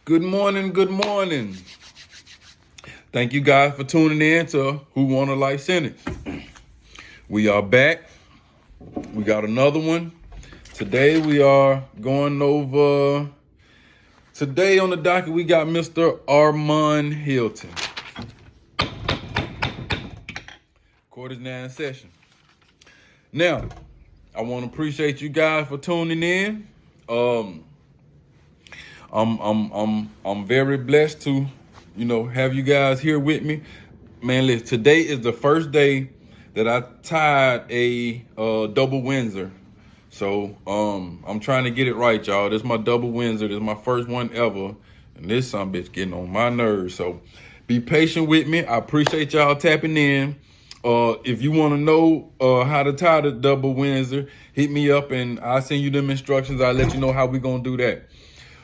Good morning, good morning. Thank you guys for tuning in to Who Want a Life Sentence. We are back. We got another one. Today we are going over, today on the docket we got Mr. Armond Hilton. Court is now in session. Now, I want to appreciate you guys for tuning in. I'm very blessed to, have you guys here with me. Man, listen, today is the first day that I tied a double Windsor. So I'm trying to get it right, y'all. This is my double Windsor. This is my first one ever. And this son bitch getting on my nerves. So be patient with me. I appreciate y'all tapping in. If you want to know how to tie the double Windsor, hit me up and I'll send you them instructions. I'll let you know how we going to do that.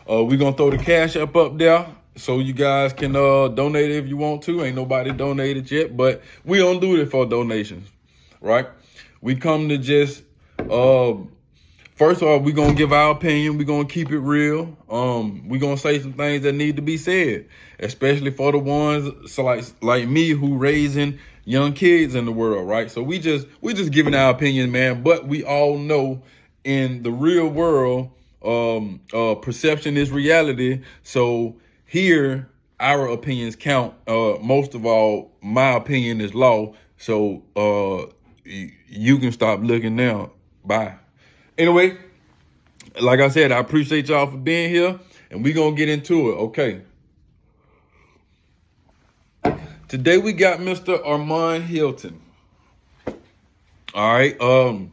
We're going to throw the cash up there so you guys can donate if you want to. Ain't nobody donated yet, but we don't do it for donations, right? We come to just, first of all, we're going to give our opinion. We're going to keep it real. We're going to say some things that need to be said, especially for the ones like me who raising young kids in the world, right? So we just giving our opinion, man, but we all know in the real world, perception is reality. So here, our opinions count. Most of all, my opinion is law. So you can stop looking now. Bye. Anyway, like I said, I appreciate y'all for being here, and we're gonna get into it. Okay. Today we got Mr. Armond Hilton. All right.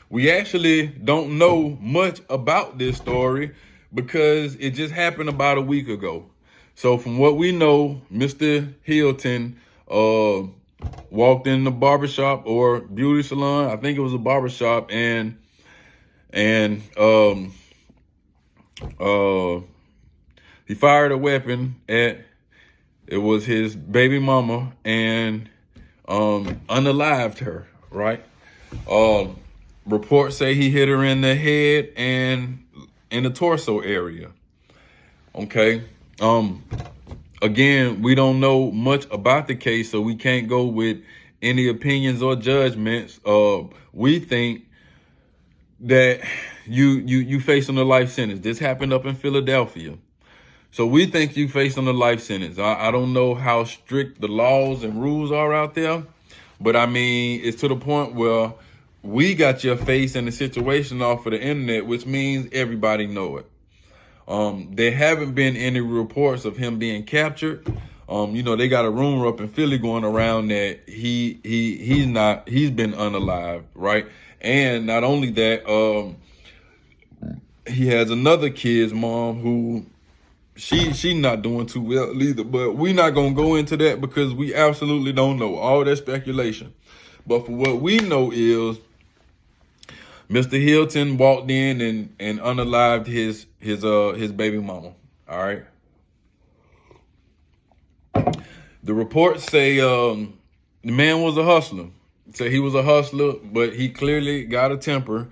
We actually don't know much about this story because it just happened about a week ago. So from what we know, Mr. Hilton walked in the barbershop or beauty salon. I think it was a barbershop, and he fired a weapon at, it was his baby mama, and unalived her, right? Reports say he hit her in the head and in the torso area. Okay. Again, we don't know much about the case, so we can't go with any opinions or judgments. We think that you facing a life sentence. This happened up in Philadelphia. So we think you facing a life sentence. I don't know how strict the laws and rules are out there, but I mean, it's to the point where we got your face in the situation off of the internet, which means everybody know it. There haven't been any reports of him being captured. They got a rumor up in Philly going around that he's been unalived, right? And not only that, he has another kid's mom who she not doing too well either. But we're not gonna go into that because we absolutely don't know. All that speculation. But for what we know is Mr. Hilton walked in and unalived his baby mama. All right. The reports say the man was a hustler. Say he was a hustler, but he clearly got a temper.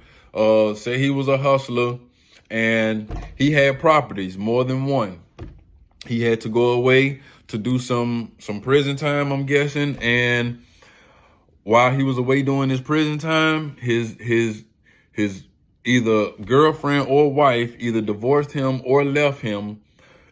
Say he was a hustler and he had properties, more than one. He had to go away to do some prison time, I'm guessing, and while he was away doing his prison time, his either girlfriend or wife either divorced him or left him.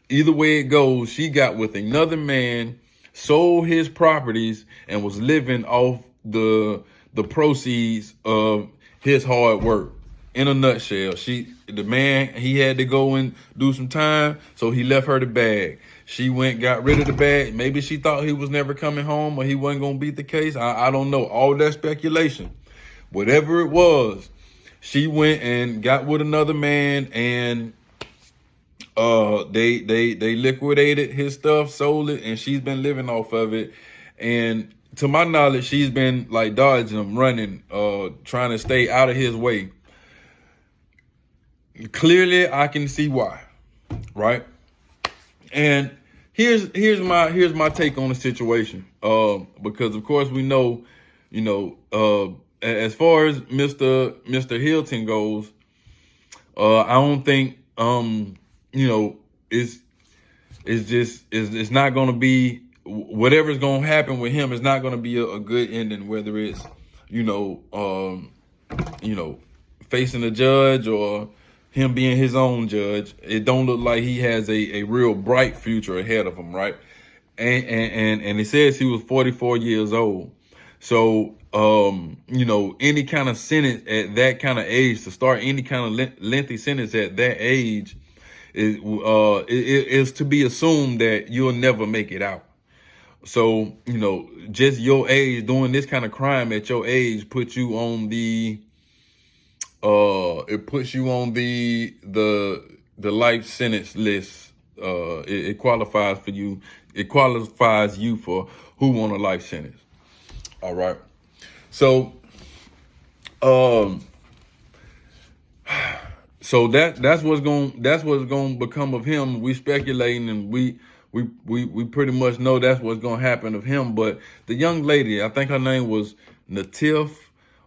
Either way it goes, she got with another man, sold his properties, and was living off the proceeds of his hard work. In a nutshell, the man, he had to go and do some time, so he left her the bag. She went, got rid of the bag. Maybe she thought he was never coming home or he wasn't going to beat the case. I don't know. All that speculation. Whatever it was, she went and got with another man, and they liquidated his stuff, sold it, and she's been living off of it. And to my knowledge, she's been like dodging him, running, trying to stay out of his way. Clearly, I can see why, right? And here's my take on the situation. Because of course we know, as far as Mr. Hilton goes, I don't think it's it's not going to be, whatever's going to happen with him is not going to be a good ending, whether it's, you know, facing a judge or him being his own judge. It don't look like he has a real bright future ahead of him, right? And it says he was 44 years old. So, you know, any kind of sentence at that kind of age, to start any kind of lengthy sentence at that age, is to be assumed that you'll never make it out. So, you know, just your age, doing this kind of crime at your age puts you on the life sentence list. It qualifies for you. It qualifies you for who want a life sentence. All right. So, so that's what's going to become of him. We speculating, and we pretty much know that's what's going to happen of him. But the young lady, I think her name was Natif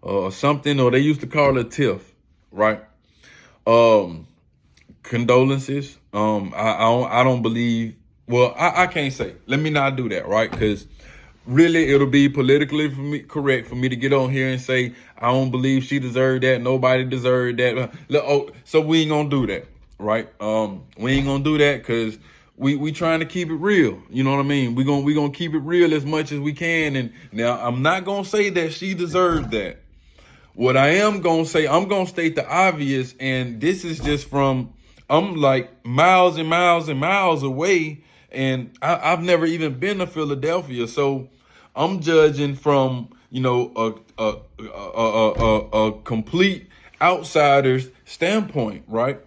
or something, or they used to call her Tiff, right? Condolences. I don't believe. Well, I can't say. Let me not do that, right? Because really, it'll be politically correct for me to get on here and say I don't believe she deserved that. Nobody deserved that. So we ain't gonna do that, right? We ain't gonna do that because we trying to keep it real. You know what I mean? We gonna keep it real as much as we can. And now I'm not gonna say that she deserved that. What I am gonna say, I'm gonna state the obvious, and this is just from, I'm like miles and miles and miles away, and I've never even been to Philadelphia, so I'm judging from, you know, a complete outsider's standpoint, right?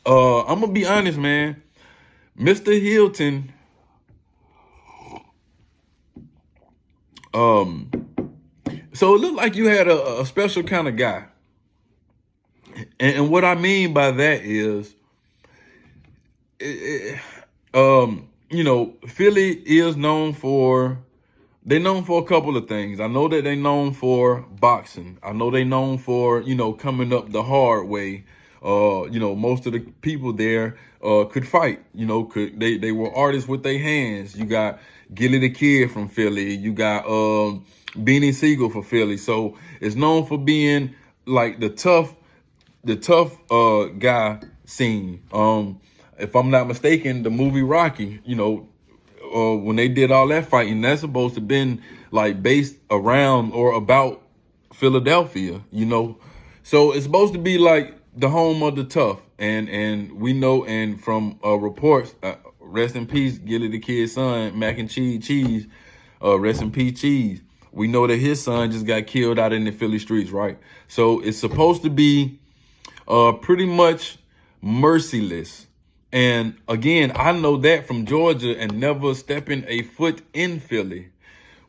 I'm gonna be honest, man. Mr. Hilton, so it looked like you had a special kind of guy. And what I mean by that is, you know, Philly is known for, they're known for a couple of things. I know that they're known for boxing. I know they're known for, you know, coming up the hard way. You know, most of the people there could fight. You know, they were artists with their hands. You got Gilly the Kid from Philly. You got Beanie Siegel for Philly. So it's known for being like the tough guy scene. If I'm not mistaken, the movie Rocky, you know, when they did all that fighting, that's supposed to have been like based around or about Philadelphia, you know. So it's supposed to be like the home of the tough. And we know, and from reports, rest in peace, Gilly the Kid's son, Mac and Cheese, rest in peace, Cheese. We know that his son just got killed out in the Philly streets, right? So it's supposed to be pretty much merciless. And again, I know that from Georgia and never stepping a foot in Philly,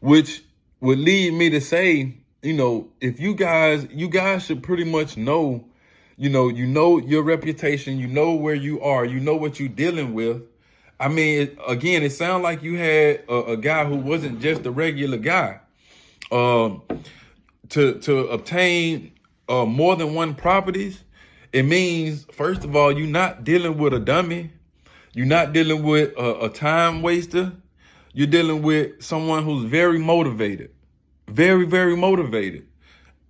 which would lead me to say, you know, if you guys should pretty much know, you know your reputation, you know where you are, you know what you're dealing with. I mean, again, it sounds like you had a guy who wasn't just a regular guy. To obtain more than one properties, it means, first of all, you're not dealing with a dummy. You're not dealing with a time waster. You're dealing with someone who's very motivated, very, very motivated.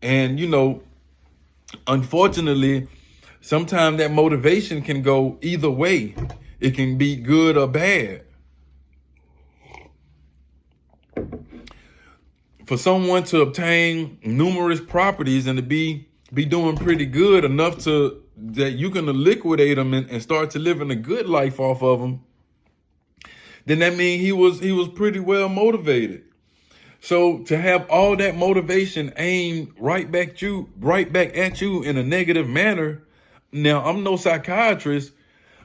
And, you know, unfortunately, sometimes that motivation can go either way. It can be good or bad. For someone to obtain numerous properties and to be doing pretty good enough to that you can liquidate them and start to living a good life off of them, then that means he was pretty well motivated. So to have all that motivation aimed right back at you in a negative manner. Now, I'm no psychiatrist,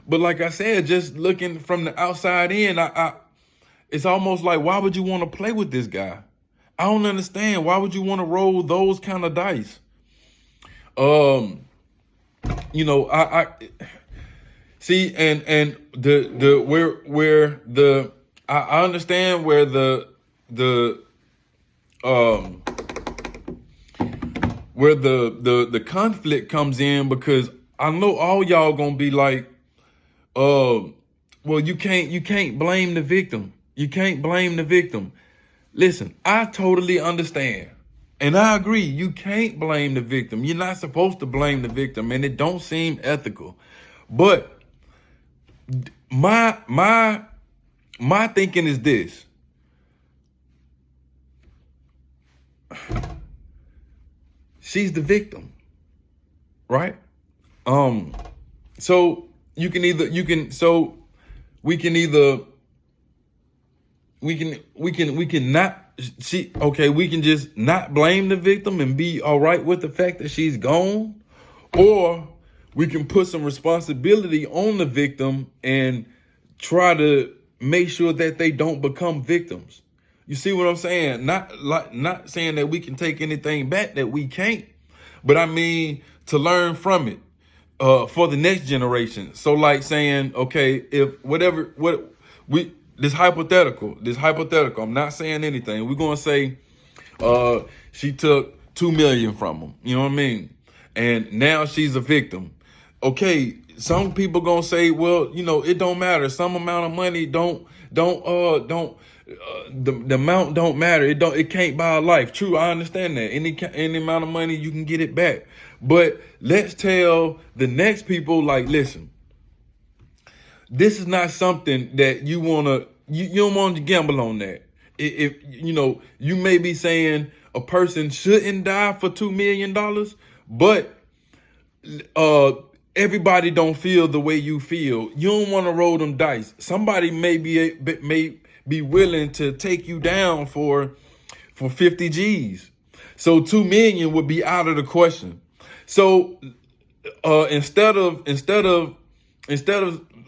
but like I said, just looking from the outside in, it's almost like, why would you want to play with this guy? I don't understand. Why would you want to roll those kind of dice? You know, I see, and the where the I understand where the conflict comes in, because I know all y'all gonna be like, well, you can't blame the victim. You can't blame the victim. Listen, I totally understand. And I agree, you can't blame the victim. You're not supposed to blame the victim, and it don't seem ethical. But my thinking is this. She's the victim, right? So we can just not blame the victim and be all right with the fact that she's gone, or we can put some responsibility on the victim and try to make sure that they don't become victims. You see what I'm saying? Not saying that we can take anything back that we can't, but I mean to learn from it for the next generation. So like saying, okay, if this hypothetical, I'm not saying anything. We're gonna say she took $2 million from him. You know what I mean? And now she's a victim. Okay, some people gonna say, well, it don't matter. Some amount of money the amount don't matter. It can't buy a life. True, I understand that. Any amount of money, you can get it back. But let's tell the next people, like, listen, this is not something that you don't want to gamble on that. If you may be saying a person shouldn't die for $2 million, but everybody don't feel the way you feel. You don't want to roll them dice. Somebody may be willing to take you down for 50 G's. So 2 million would be out of the question. So instead of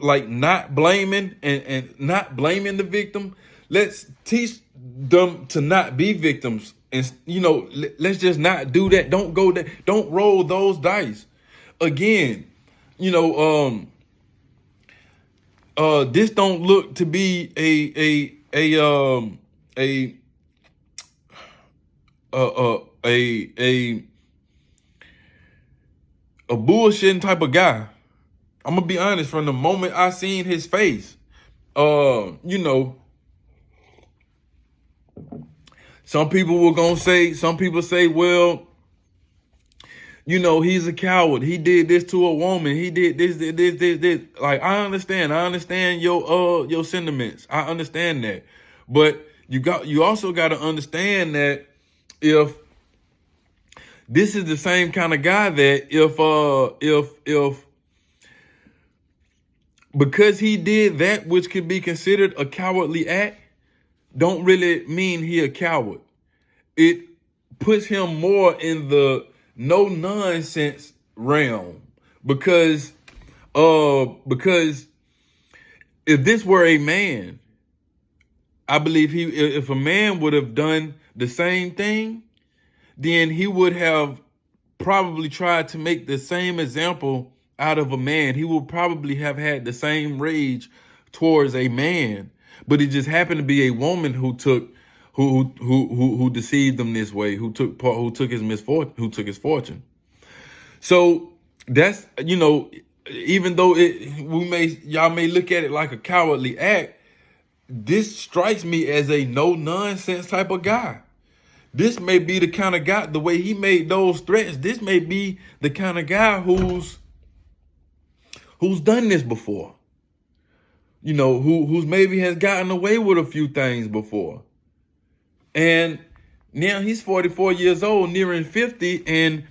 like not blaming and not blaming the victim, let's teach them to not be victims. And let's just not do that. Don't go there. Don't roll those dice. Again, this don't look to be a bullshitting type of guy. I'm gonna be honest. From the moment I seen his face, some people say, well, he's a coward. He did this to a woman. He did this. Like, I understand your sentiments. I understand that. But you also got to understand that if this is the same kind of guy that if because he did that which could be considered a cowardly act, don't really mean he a coward. It puts him more in the no nonsense realm, because if this were a man, I believe if a man would have done the same thing, then he would have probably tried to make the same example out of a man. He would probably have had the same rage towards a man, but it just happened to be a woman who deceived him this way, who took his fortune. So that's, even though y'all may look at it like a cowardly act, this strikes me as a no nonsense type of guy. This may be the kind of guy, the way he made those threats, this may be the kind of guy who's done this before. Who's maybe has gotten away with a few things before. And now he's 44 years old, nearing 50. And,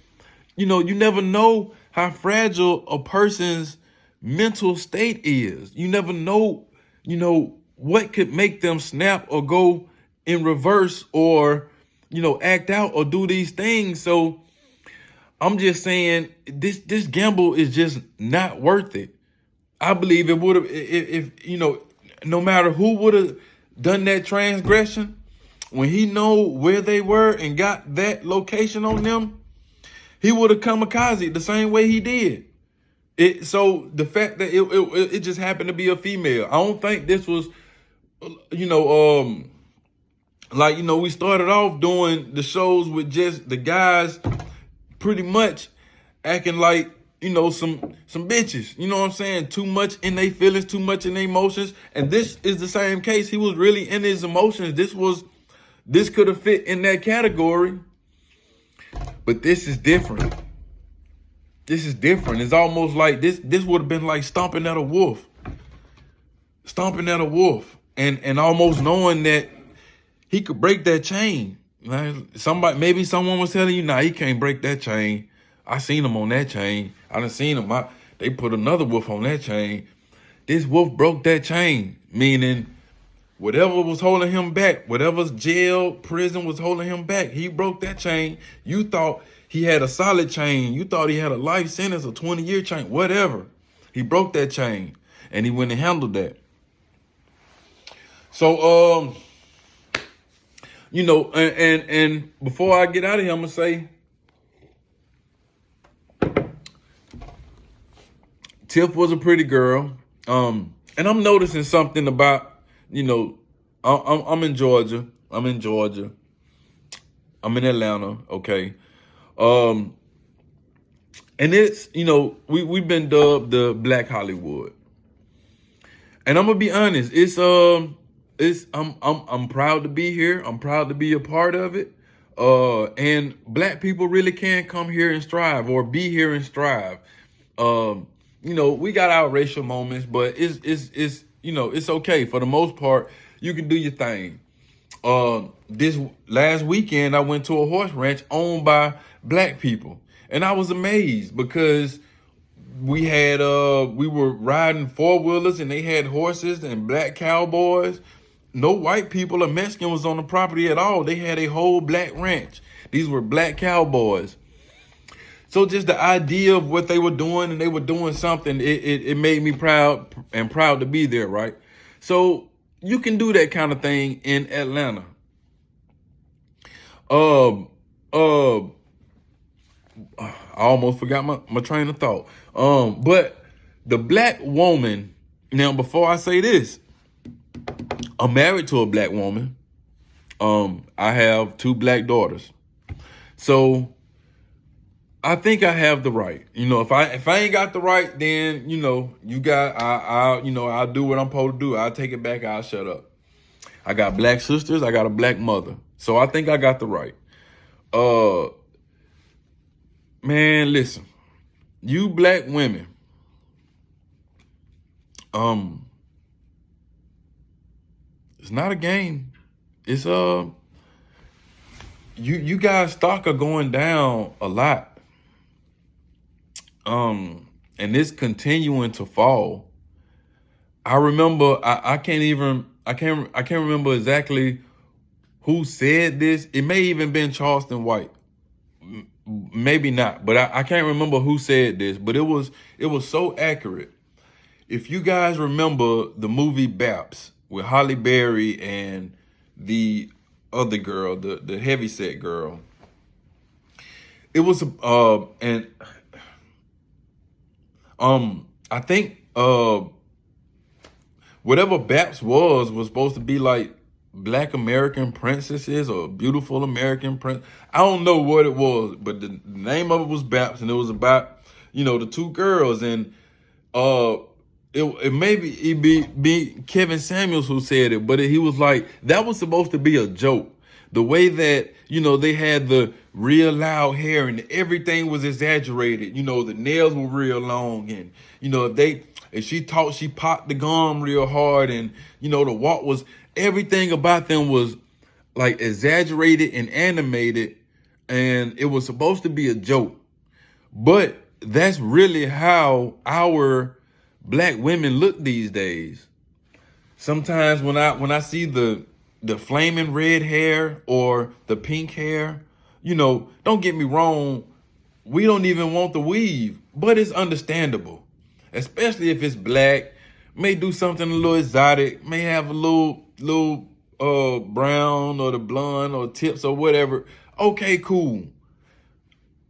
you never know how fragile a person's mental state is. You never know, what could make them snap or go in reverse or, act out or do these things. So I'm just saying this gamble is just not worth it. I believe it would have, if no matter who would have done that transgression, when he know where they were and got that location on them, he would have kamikaze the same way he did. So the fact that it just happened to be a female, I don't think this was, we started off doing the shows with just the guys pretty much acting like some bitches. You know what I'm saying? Too much in their feelings, too much in their emotions. And this is the same case. He was really in his emotions. This could have fit in that category. But this is different. This is different. It's almost like this would have been like stomping at a wolf. Stomping at a wolf. And almost knowing that he could break that chain. Maybe someone was telling you, nah, he can't break that chain. I seen him on that chain. I done seen him. They put another wolf on that chain. This wolf broke that chain, meaning whatever was holding him back, whatever's jail, prison was holding him back, he broke that chain. You thought he had a solid chain. You thought he had a life sentence, a 20-year chain, whatever. He broke that chain, and he went and handled that. So, and before I get out of here, I'm going to say, Tiff was a pretty girl. And I'm noticing something about, I'm in Georgia. I'm in Atlanta. Okay. And it's, we've been dubbed the Black Hollywood. And I'm gonna be honest, I'm proud to be here. I'm proud to be a part of it. And black people really can come here and strive, or be here and strive. We got our racial moments, but it's okay. For the most part, you can do your thing. This last weekend, I went to a horse ranch owned by black people, and I was amazed because we were riding 4-wheelers, and they had horses and black cowboys. No white people or Mexican was on the property at all. They had a whole black ranch. These were black cowboys. So just the idea of what they were doing, and they were doing something, it made me proud to be there, right? So you can do that kind of thing in Atlanta. I almost forgot my train of thought. But the black woman, now before I say this, I'm married to a black woman. I have 2 black daughters. So I think I have the right. If I ain't got the right, then I'll do what I'm supposed to do. I'll take it back. I'll shut up. I got black sisters. I got a black mother. So I think I got the right. Man, listen. You black women. It's not a game. It's you guys' stock are going down a lot. And it's continuing to fall. I remember I can't remember exactly who said this. It may even been Charleston White. Maybe not, but I can't remember who said this, but it was so accurate. If you guys remember the movie Baps with Halle Berry and the other girl, the heavyset girl, it was I think whatever Baps was supposed to be like Black American princesses or beautiful American prince. I don't know what it was, but the name of it was Baps, and it was about the 2 girls, and it be Kevin Samuels who said it, but he was like, that was supposed to be a joke. The way that, they had the real loud hair and everything was exaggerated. The nails were real long, and, if she talked, she popped the gum real hard, and, the walk was, everything about them was like exaggerated and animated, and it was supposed to be a joke. But that's really how our black women look these days. Sometimes when I see the flaming red hair or the pink hair, don't get me wrong, we don't even want the weave, but it's understandable, especially if it's black. May do something a little exotic, may have a little brown or the blonde or tips or whatever. Okay, cool.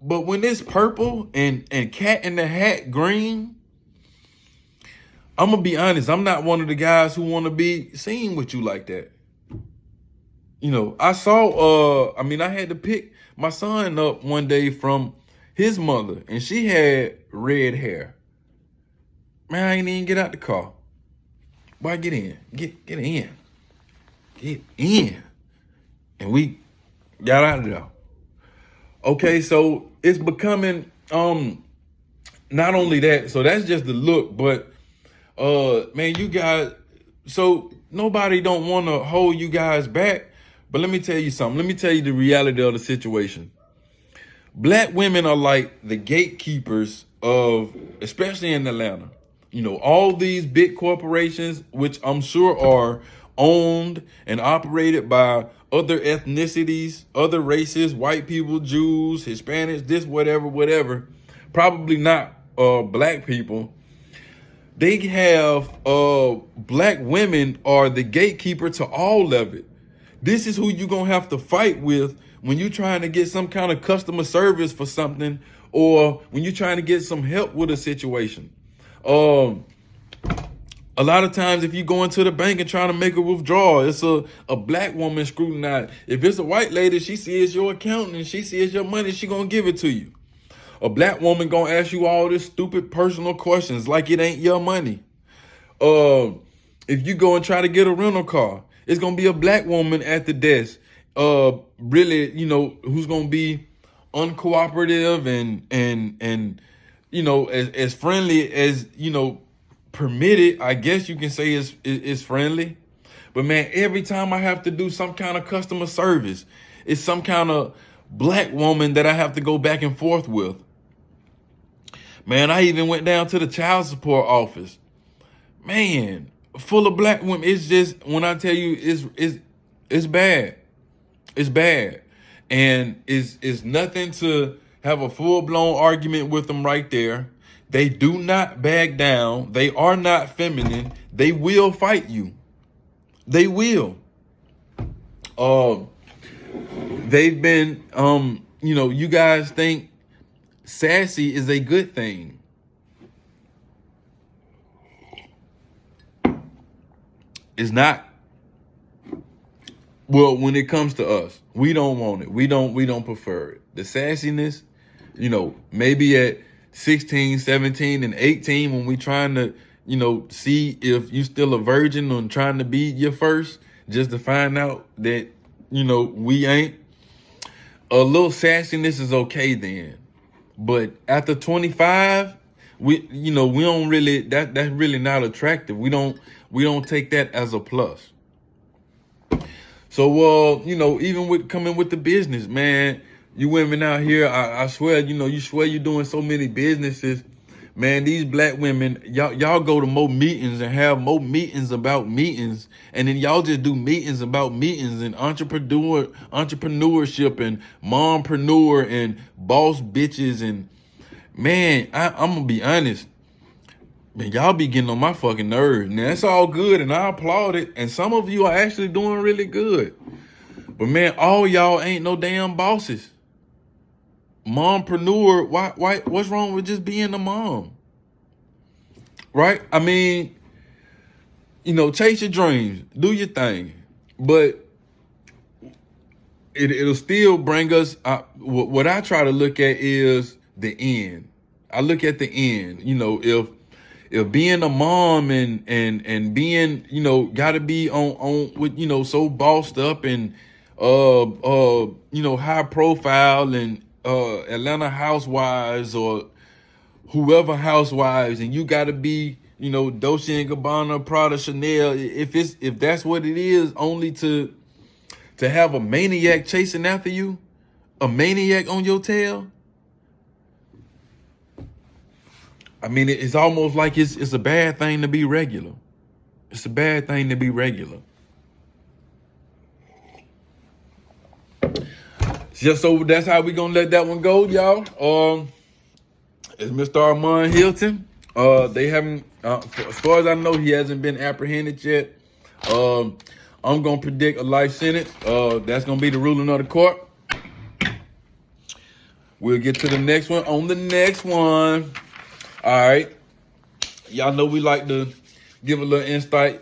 But when it's purple and Cat in the Hat green, I'm gonna be honest, I'm not one of the guys who want to be seen with you like that. I saw I had to pick my son up one day from his mother, and she had red hair. Man, I ain't even get out the car. Boy, get in. Get in. Get in. And we got out of there. Okay, so it's becoming not only that, so that's just the look, but man, you guys, so nobody don't want to hold you guys back. But let me tell you something. Let me tell you the reality of the situation. Black women are like the gatekeepers of, especially in Atlanta, you know, all these big corporations, which I'm sure are owned and operated by other ethnicities, other races, white people, Jews, Hispanics, this, whatever, probably not black people. They have black women are the gatekeeper to all of it. This is who you're going to have to fight with when you're trying to get some kind of customer service for something, or when you're trying to get some help with a situation. A lot of times if you go into the bank and trying to make a withdrawal, it's a black woman scrutinized. If it's a white lady, she sees your accountant and she sees your money, she going to give it to you. A black woman going to ask you all this stupid personal questions like it ain't your money. If you go and try to get a rental car, it's going to be a black woman at the desk, really, you know, who's going to be uncooperative and you know, as friendly as, you know, permitted, I guess you can say is friendly. But man, every time I have to do some kind of customer service, it's some kind of black woman that I have to go back and forth with. Man, I even went down to the child support office. Man, full of black women. It's just, when I tell you, it's bad. It's bad. And it's nothing to have a full-blown argument with them right there. They do not back down. They are not feminine. They will fight you. They will. They've been, you know, you guys think sassy is a good thing. It's not. Well, when it comes to us, we don't want it. We don't prefer it. The sassiness, you know, maybe at 16, 17, and 18, when we trying to, you know, see if you still a virgin and trying to be your first, just to find out that, you know, we ain't. A little sassiness is okay then. But after 25, we don't really, that's really not attractive. We don't take that as a plus. So, you know, even with coming with the business, man, you women out here, I swear, you know, you swear you're doing so many businesses. Man, these black women, y'all go to more meetings and have more meetings about meetings. And then y'all just do meetings about meetings and entrepreneurship and mompreneur and boss bitches. And man, I'm going to be honest. Man, y'all be getting on my fucking nerves. Now, that's all good, and I applaud it. And some of you are actually doing really good. But, man, all y'all ain't no damn bosses. Mompreneur, why, what's wrong with just being a mom? Right? I mean, you know, chase your dreams. Do your thing. But it'll still bring us, what I try to look at is the end. I look at the end. You know, if being a mom and being, you know, gotta be on with, you know, so bossed up and you know, high profile and Atlanta Housewives or whoever housewives, and you gotta be, you know, Dolce & Gabbana, Prada, Chanel, if that's what it is, only to have a maniac chasing after you, a maniac on your tail. I mean, it's almost like it's a bad thing to be regular. It's a bad thing to be regular. Just so that's how we gonna let that one go, y'all. It's Mr. Armond Hilton. They haven't, as far as I know, he hasn't been apprehended yet. I'm gonna predict a life sentence. That's gonna be the ruling of the court. We'll get to the next one on the next one. All right. Y'all know we like to give a little insight,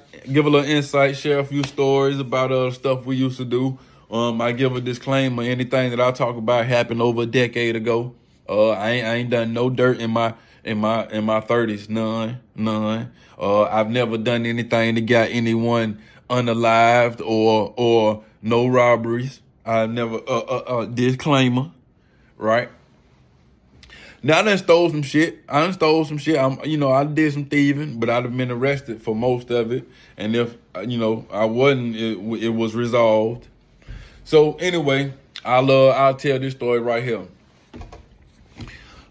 share a few stories about stuff we used to do. I give a disclaimer, anything that I talk about happened over a decade ago. I ain't done no dirt in my 30s. None. I've never done anything that got anyone unalived or no robberies. I've never disclaimer, right? Now I done stole some shit. I did some thieving, but I'd have been arrested for most of it. And if I wasn't, it was resolved. So anyway, I'll tell this story right here.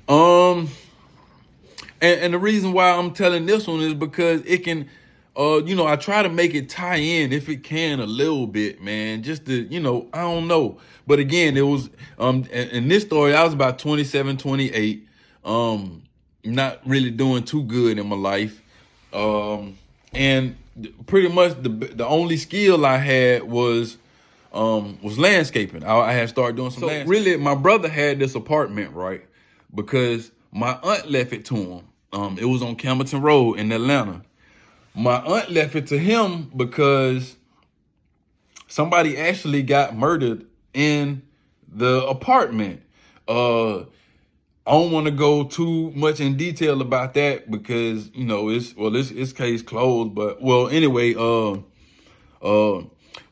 And the reason why I'm telling this one is because it can, I try to make it tie in if it can a little bit, man. Just to, I don't know. But again, it was, in this story, I was about 27, 28, not really doing too good in my life. And pretty much the only skill I had was landscaping. I had started doing some landscaping. Really, my brother had this apartment, right? Because my aunt left it to him. It was on Campbellton Road in Atlanta. My aunt left it to him because somebody actually got murdered in the apartment. I don't want to go too much in detail about that because it's case closed. But anyway,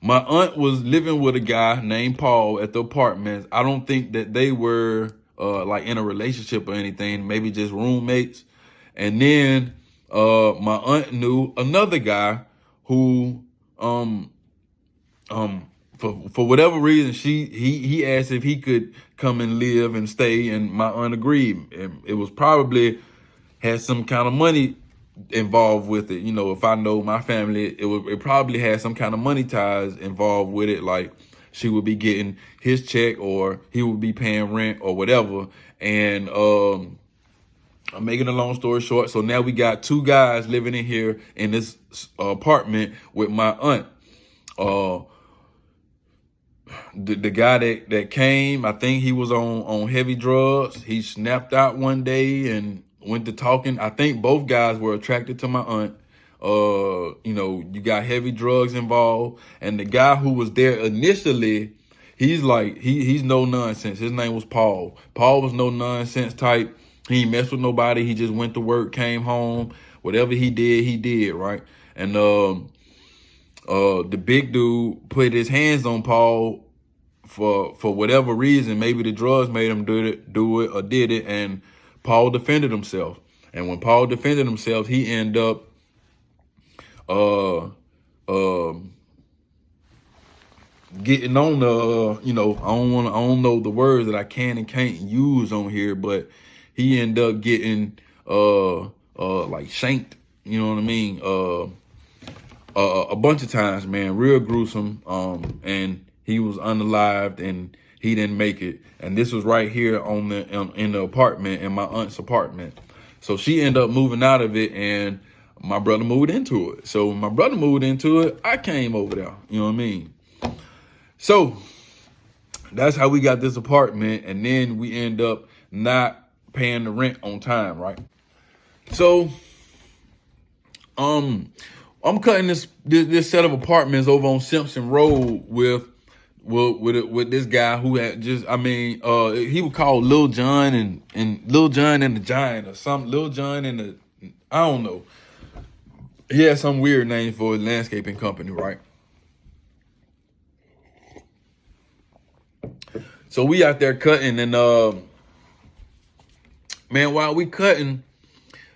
my aunt was living with a guy named Paul at the apartment. I don't think that they were like in a relationship or anything, maybe just roommates. And then my aunt knew another guy who for whatever reason he asked if he could come and live and stay, and my aunt agreed. It was probably had some kind of money involved with it. If I know my family, it probably had some kind of money ties involved with it, like she would be getting his check or he would be paying rent or whatever. And I'm making a long story short. So now we got two guys living in here in this apartment with my aunt. The guy that came, I think he was on heavy drugs. He snapped out one day and went to talking. I think both guys were attracted to my aunt. You got heavy drugs involved. And the guy who was there initially, he's no nonsense. His name was Paul. Paul was no nonsense type. He ain't messed with nobody. He just went to work, came home. Whatever he did, right? And the big dude put his hands on Paul for whatever reason. Maybe the drugs made him do it or did it. And Paul defended himself. And when Paul defended himself, he ended up getting on the, I don't know the words that I can and can't use on here, but he ended up getting like shanked, you know what I mean? A bunch of times, man, real gruesome. And he was unalived and he didn't make it. And this was right here in the apartment, in my aunt's apartment. So she ended up moving out of it and my brother moved into it. So when my brother moved into it, I came over there, you know what I mean? So that's how we got this apartment. And then we end up not paying the rent on time, right? So I'm cutting this set of apartments over on Simpson Road with this guy who had he was called Lil John and Lil John and the Giant or something. Lil John and the, I don't know. He had some weird name for his landscaping company, right? So we out there cutting and man, while we cutting,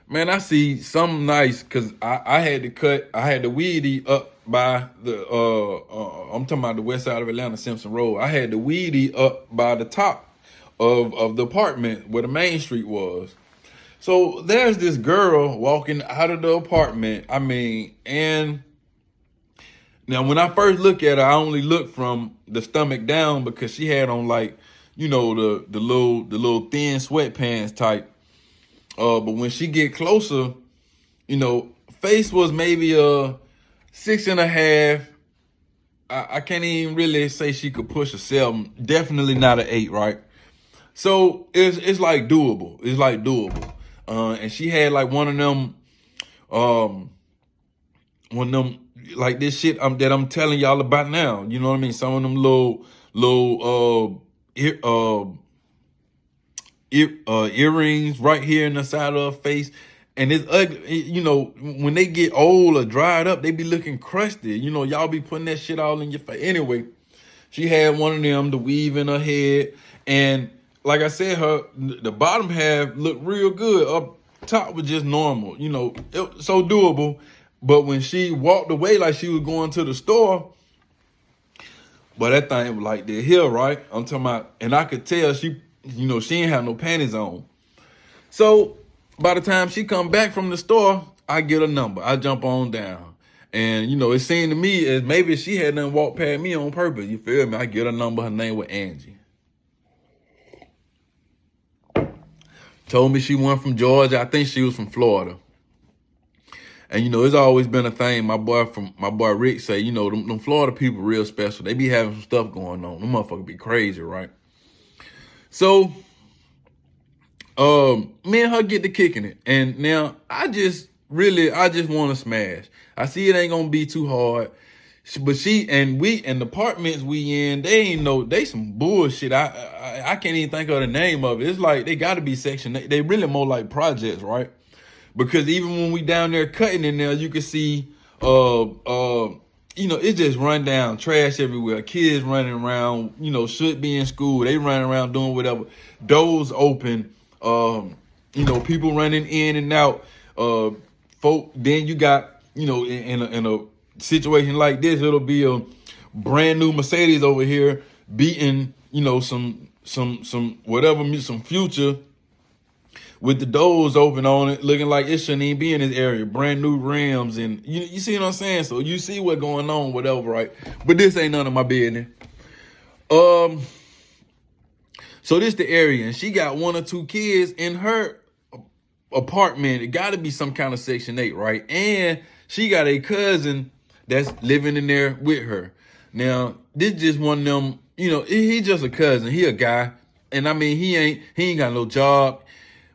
man, I see something nice because I had the weedy up by the I'm talking about the west side of Atlanta, Simpson Road. I had the weedy up by the top of the apartment where the main street was. So there's this girl walking out of the apartment. And now when I first look at her, I only look from the stomach down because she had on like, the little thin sweatpants type. But when she get closer, face was maybe a 6.5. I can't even really say she could push a 7. Definitely not an 8, right? So it's like doable. It's like doable. And she had like one of them like this shit that I'm telling y'all about now. You know what I mean? Some of them little earrings right here in the side of her face. And it's ugly. You know, when they get old or dried up, they be looking crusty. You know, y'all be putting that shit all in your face. Anyway, she had one of them, the weave in her head. And like I said, the bottom half looked real good. Up top was just normal. You know, it was so doable. But when she walked away like she was going to the store, but that thing was like the hill, right? I'm talking about, and I could tell she, you know, she ain't have no panties on. So by the time she come back from the store, I get a number. I jump on down. And, you know, it seemed to me as maybe she had done walked past me on purpose. You feel me? I get a number. Her name was Angie. Told me she went from Georgia. I think she was from Florida. And, you know, it's always been a thing. My boy Rick say, you know, them Florida people real special. They be having some stuff going on. Them motherfuckers be crazy, right? So, me and her get to kicking it. And now I just want to smash. I see it ain't gonna be too hard. But the apartments we in, they some bullshit. I can't even think of the name of it. It's like they gotta be Section 8. They really more like projects, right? Because even when we down there cutting in there, you can see you know, it's just run down, trash everywhere. Kids running around, you know, should be in school. They running around doing whatever. Doors open, you know, people running in and out. Folk, then you got, you know, in a situation like this, it'll be a brand new Mercedes over here beating, you know, some whatever, some Future with the doors open on it, looking like it shouldn't even be in this area. Brand new rims, and you see what I'm saying? So you see what's going on, whatever, right? But this ain't none of my business. So this the area, and she got 1 or 2 kids in her apartment. It got to be some kind of Section 8, right? And she got a cousin that's living in there with her. Now, this just one of them, you know, he just a cousin. He a guy. And I mean, he ain't got no job.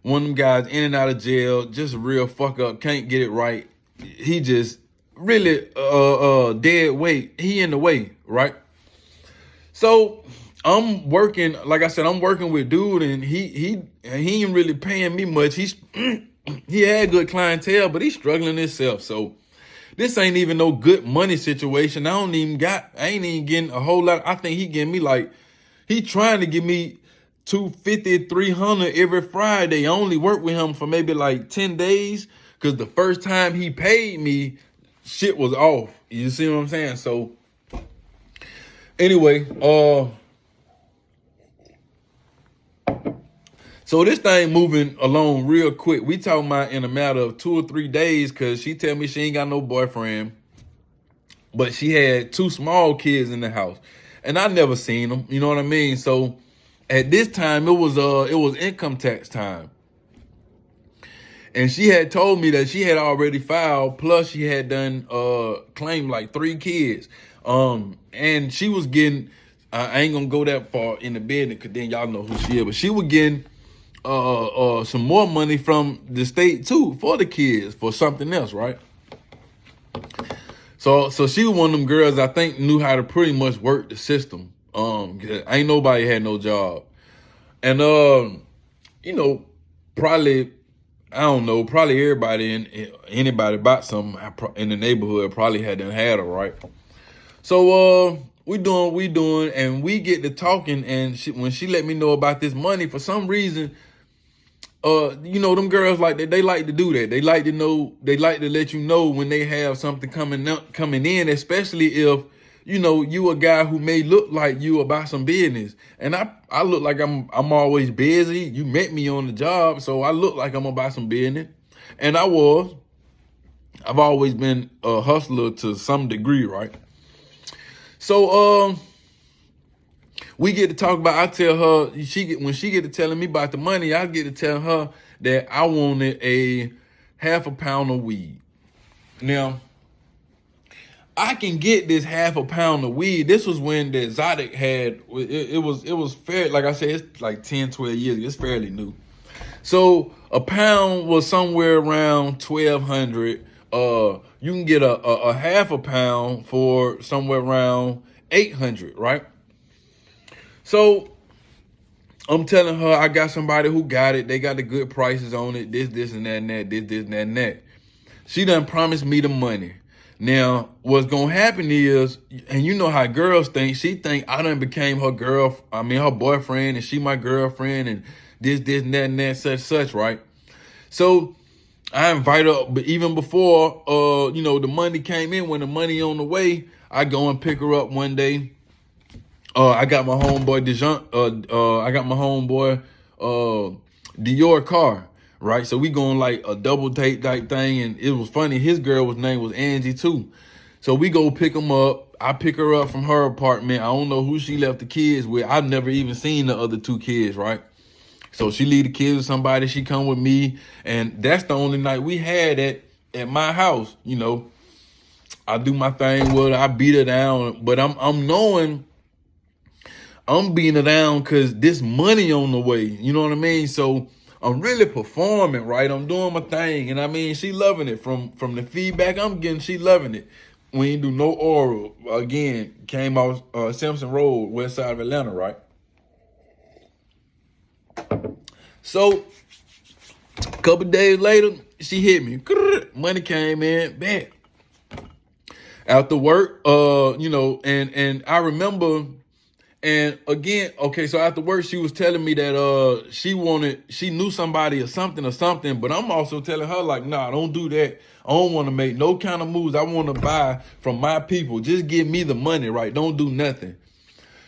One of them guys in and out of jail, just a real fuck up, can't get it right. He just really dead weight. He in the way, right? So I'm working, like I said, I'm working with dude, and he ain't really paying me much. He had good clientele, but he's struggling himself. So this ain't even no good money situation. I ain't even getting a whole lot. I think he giving me like, he trying to give me $250, $300 every Friday. I only work with him for maybe like 10 days because the first time he paid me, shit was off. You see what I'm saying? So anyway, so this thing moving along real quick. We talking about in a matter of 2 or 3 days, because she tell me she ain't got no boyfriend, but she had 2 small kids in the house, and I never seen them. You know what I mean? So at this time, it was income tax time. And she had told me that she had already filed, plus she had done claimed like 3 kids. And she was getting, I ain't gonna go that far in the business because then y'all know who she is, but she was getting some more money from the state too for the kids for something else, right? So she was one of them girls I think knew how to pretty much work the system. Ain't nobody had no job. And, you know, probably, I don't know, probably everybody anybody bought something in the neighborhood probably had her, right? So, we doing, and we get to talking, and when she let me know about this money, for some reason, you know, them girls like that, they like to do that. They like to let you know when they have something coming in, especially if, you know, you a guy who may look like you about some business. And I look like I'm always busy. You met me on the job, so I look like I'm about some business. And I've always been a hustler to some degree, right? So we get to talk about, I tell her, when she get to telling me about the money, I get to tell her that I wanted a half a pound of weed. Now, I can get this half a pound of weed. This was when the exotic had, it was fair. Like I said, it's like 10, 12 years. It's fairly new. So a pound was somewhere around 1,200. You can get a half a pound for somewhere around 800, right? So I'm telling her I got somebody who got it. They got the good prices on it. This, and that, and that. This, and that, and that. She done promised me the money. Now, what's gonna happen is, and you know how girls think, she think I done became her her boyfriend, and she my girlfriend, and this, and that, such, right? So I invite her, but even before, the money came in, when the money on the way, I go and pick her up one day. I got my homeboy Dior car, right? So we going like a double date type thing, and it was funny. His name was Angie too. So we go pick him up. I pick her up from her apartment. I don't know who she left the kids with. I've never even seen the other two kids, right? So she leave the kids with somebody. She come with me, and that's the only night we had at my house. I do my thing with her. I beat her down, but I'm knowing I'm beating her down because this money on the way. You know what I mean? So I'm really performing, right? I'm doing my thing, and I mean, she loving it. From the feedback I'm getting, she loving it. We ain't do no oral. Again, came off Simpson Road, west side of Atlanta, right? So a couple days later, she hit me. Money came in, bad. After work, and I remember, and again, okay, so after work, she was telling me that she knew somebody or something, but I'm also telling her, like, nah, don't do that. I don't want to make no kind of moves. I want to buy from my people. Just give me the money, right? Don't do nothing.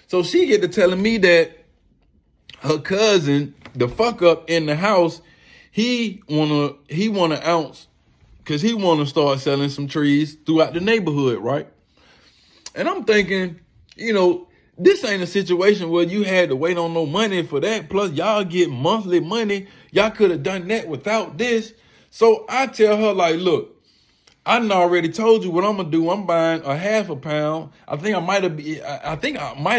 So she get to telling me that her cousin, the fuck up in the house, he wanna ounce, because he wanna start selling some trees throughout the neighborhood, right? And I'm thinking, this ain't a situation where you had to wait on no money for that. Plus, y'all get monthly money. Y'all could have done that without this. So I tell her, like, look, I done already told you what I'm gonna do. I'm buying a half a pound. I think I might have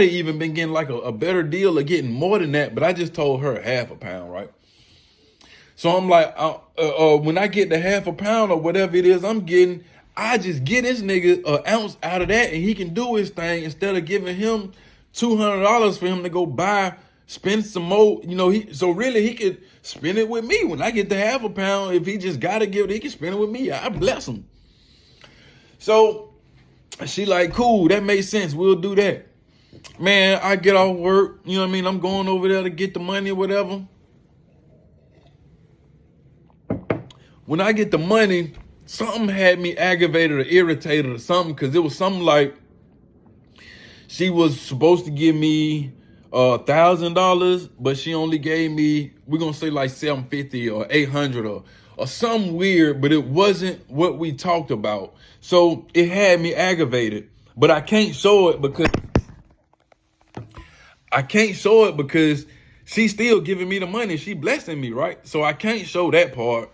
even been getting like a better deal of getting more than that, but I just told her half a pound, right? So I'm like, when I get the half a pound or whatever it is I'm getting, I just get this nigga an ounce out of that, and he can do his thing instead of giving him $200 for him to go spend some more. So really he could spend it with me. When I get the half a pound, if he just gotta give it, he can spend it with me. I bless him. So she like, cool, that makes sense. We'll do that. Man, I get off work. You know what I mean? I'm going over there to get the money or whatever. When I get the money, something had me aggravated or irritated or something, because it was something like she was supposed to give me $1,000, but she only gave me, we're gonna say like $750 or $800 or something weird, but it wasn't what we talked about. So it had me aggravated, but I can't show it because she's still giving me the money. She blessing me, right? So I can't show that part.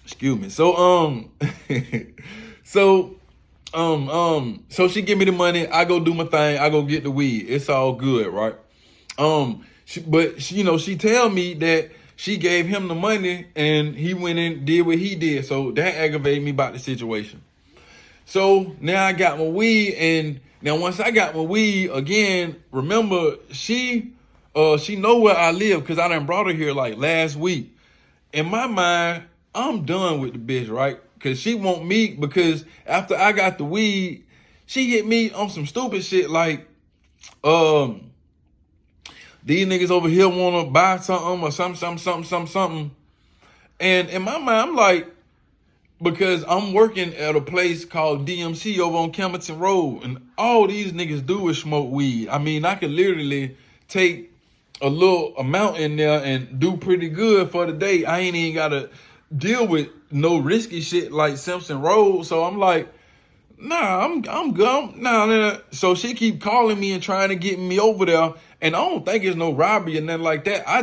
Excuse me. So she give me the money. I go do my thing. I go get the weed. It's all good, right? She tell me that she gave him the money and he went and did what he did. So that aggravated me about the situation. So now I got my weed, and now once I got my weed, again, remember she know where I live because I done brought her here like last week. In my mind, I'm done with the bitch, right? Because she want me, because after I got the weed, she hit me on some stupid shit like, these niggas over here want to buy something or something. And in my mind, I'm like, because I'm working at a place called DMC over on Campbellton Road, and all these niggas do is smoke weed. I mean, I could literally take a little amount in there and do pretty good for the day. I ain't even got to deal with no risky shit like Simpson Road. So I'm like, nah, I'm good. Nah. So she keep calling me and trying to get me over there. And I don't think it's no robbery or nothing like that. I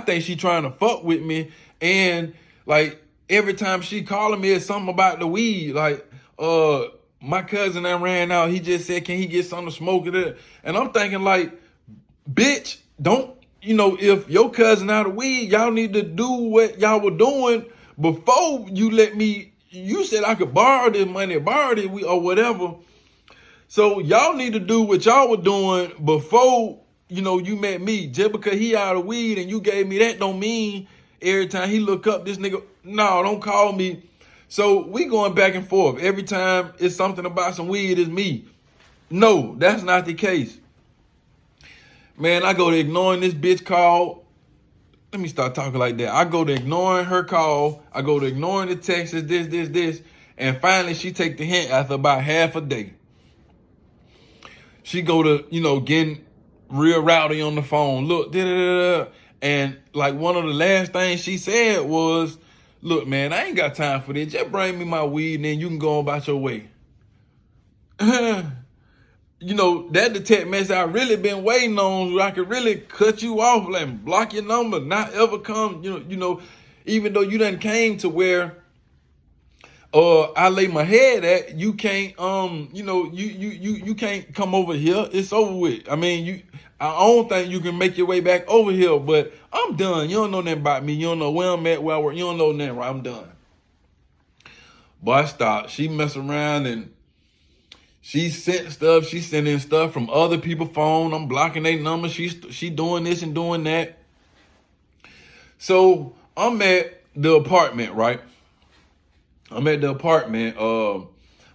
think she trying to fuck with me. And like every time she calling me, it's something about the weed. Like, my cousin that ran out, he just said, can he get something to smoke it? And I'm thinking like, bitch, don't, if your cousin out of weed, y'all need to do what y'all were doing before you let me. You said I could borrow this money, borrow this weed or whatever. So y'all need to do what y'all were doing before, you met me. Just because he out of weed and you gave me that don't mean every time he look up this nigga, no, don't call me. So we going back and forth. Every time it's something about some weed, it's me. No, that's not the case. Man, I go to ignoring this bitch call. Let me start talking like that. I go to ignoring her call. I go to ignoring the text, this. And finally, she take the hint after about half a day. She go to, getting real rowdy on the phone. Look, da-da-da-da. And like one of the last things she said was, look, man, I ain't got time for this. Just bring me my weed and then you can go about your way. That the text message I really been waiting on, where I could really cut you off, like block your number, not ever come, even though you done came to where I lay my head at, you can't you can't come over here. It's over with. I mean, I don't think you can make your way back over here, but I'm done. You don't know nothing about me. You don't know where I'm at, where I work. You don't know nothing, right? I'm done. But I stopped. She messed around and she sent stuff. She sending stuff from other people's phone. I'm blocking their numbers. She doing this and doing that. So I'm at the apartment, right? I'm at the apartment.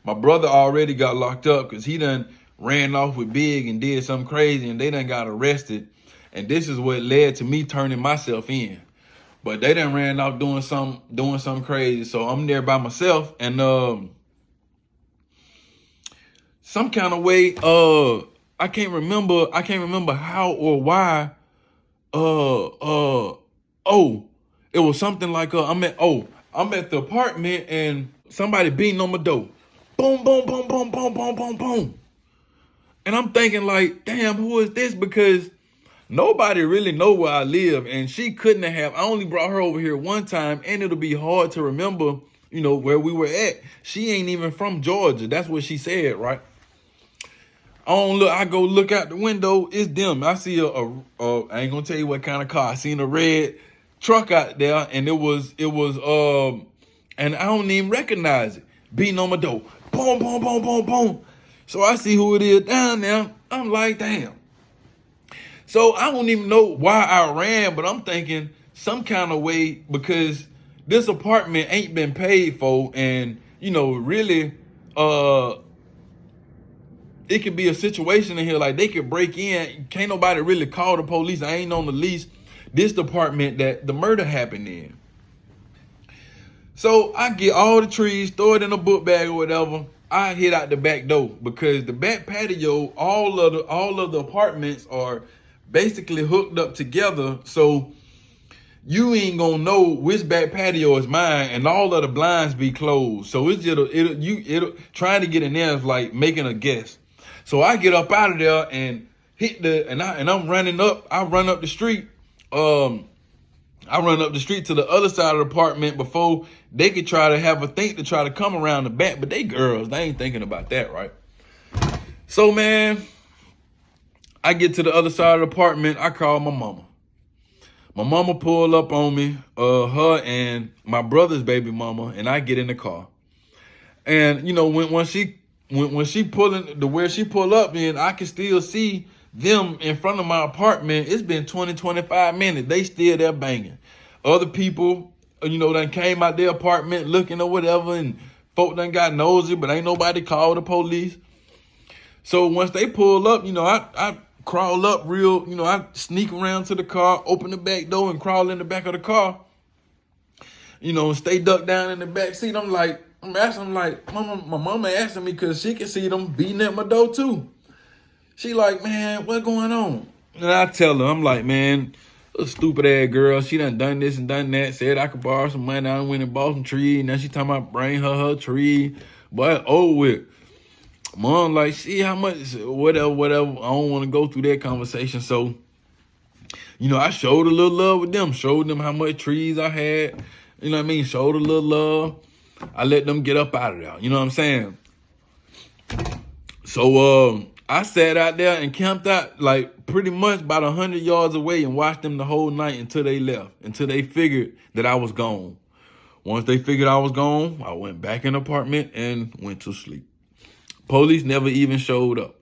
My brother already got locked up because he done ran off with Big and did something crazy, and they done got arrested. And this is what led to me turning myself in. But they done ran off doing something crazy. So I'm there by myself, and some kind of way, I can't remember how or why. It was something like I'm at the apartment and somebody beating on my door. Boom, boom, boom, boom, boom, boom, boom, boom. And I'm thinking like, damn, who is this? Because nobody really know where I live. And she couldn't have, I only brought her over here one time, and it'll be hard to remember, where we were at. She ain't even from Georgia. That's what she said, right? I go look out the window, it's them. I see I ain't gonna tell you what kind of car. I seen a red truck out there, and it was and I don't even recognize it. Beating on my door. Boom, boom, boom, boom, boom. So I see who it is down there. I'm like, damn. So I don't even know why I ran, but I'm thinking some kind of way, because this apartment ain't been paid for, and really it could be a situation in here like they could break in. Can't nobody really call the police. I ain't on the lease. This department that the murder happened in. So I get all the trees, throw it in a book bag or whatever. I hit out the back door, because the back patio, all of the apartments are basically hooked up together. So you ain't gonna know which back patio is mine, and all of the blinds be closed. So it's just it'll trying to get in there is like making a guess. So I get up out of there and hit I'm running up. I run up the street. I run up the street to the other side of the apartment before they could try to have a think to try to come around the back. But they girls, they ain't thinking about that, right? So, man, I get to the other side of the apartment. I call my mama. My mama pull up on me, her and my brother's baby mama, and I get in the car. And, when she pulling, where she pull up in, I can still see them in front of my apartment. It's been 20, 25 minutes. They still there banging. Other people, done came out their apartment looking or whatever, and folk done got nosy, but ain't nobody called the police. So once they pull up, I crawl up real, I sneak around to the car, open the back door and crawl in the back of the car, and stay ducked down in the back seat. I'm asking, my mama asking me because she can see them beating at my door too. She like, man, what's going on? And I tell her, I'm like, man, a stupid ass girl. She done this and done that. Said I could borrow some money. I went and bought some tree. Now she talking about bring her tree. But oh with. Mom like, see how much, whatever. I don't want to go through that conversation. So, I showed a little love with them. Showed them how much trees I had. You know what I mean? Showed a little love. I let them get up out of there. You know what I'm saying? So, I sat out there and camped out like pretty much about 100 yards away and watched them the whole night until they left, until they figured that I was gone. Once they figured I was gone, I went back in the apartment and went to sleep. Police never even showed up.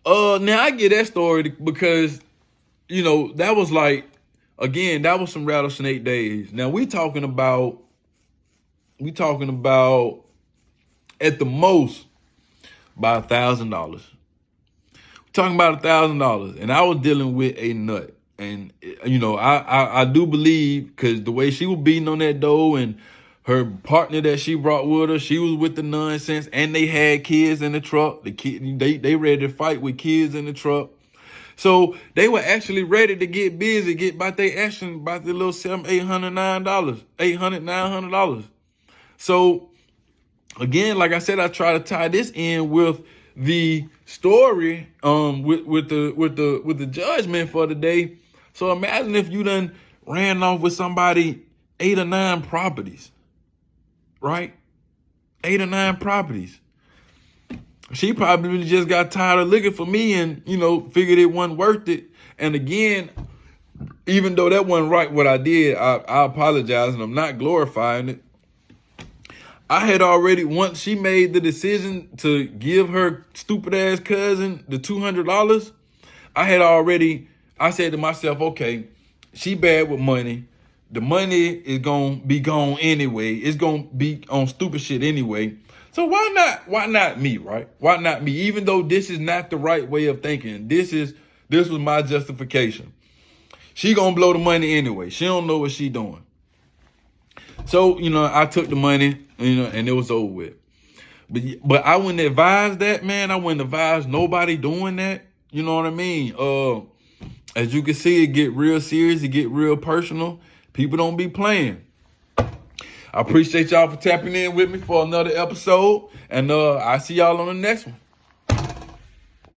Now I get that story because, you know, that was like, again, that was some rattlesnake days. Now we talking about at the most by $1,000. Talking about $1,000, and I was dealing with a nut. And, you know, I do believe, because the way she was beating on that door and her partner that she brought with her, she was with the nonsense, and they had kids in the truck. They ready to fight with kids in the truck. So they were actually ready to get busy, get about their action, about the little $900. So again, like I said, I try to tie this in with the story, with the judgment for the day. So imagine if you done ran off with somebody 8 or 9 properties, right? 8 or 9 properties. She probably just got tired of looking for me and, you know, figured it wasn't worth it. And again, even though that wasn't right what I did, I apologize, and I'm not glorifying it. I had already, once she made the decision to give her stupid ass cousin the $200, I said to myself, okay, she bad with money. The money is going to be gone anyway. It's going to be on stupid shit anyway. So why not me, right? Why not me? Even though this is not the right way of thinking, this was my justification. She going to blow the money anyway. She don't know what she doing. So, you know, I took the money, you know, and it was over with. But I wouldn't advise that, man. I wouldn't advise nobody doing that. You know what I mean? As you can see, it get real serious. It get real personal. People don't be playing. I appreciate y'all for tapping in with me for another episode. And I see y'all on the next one.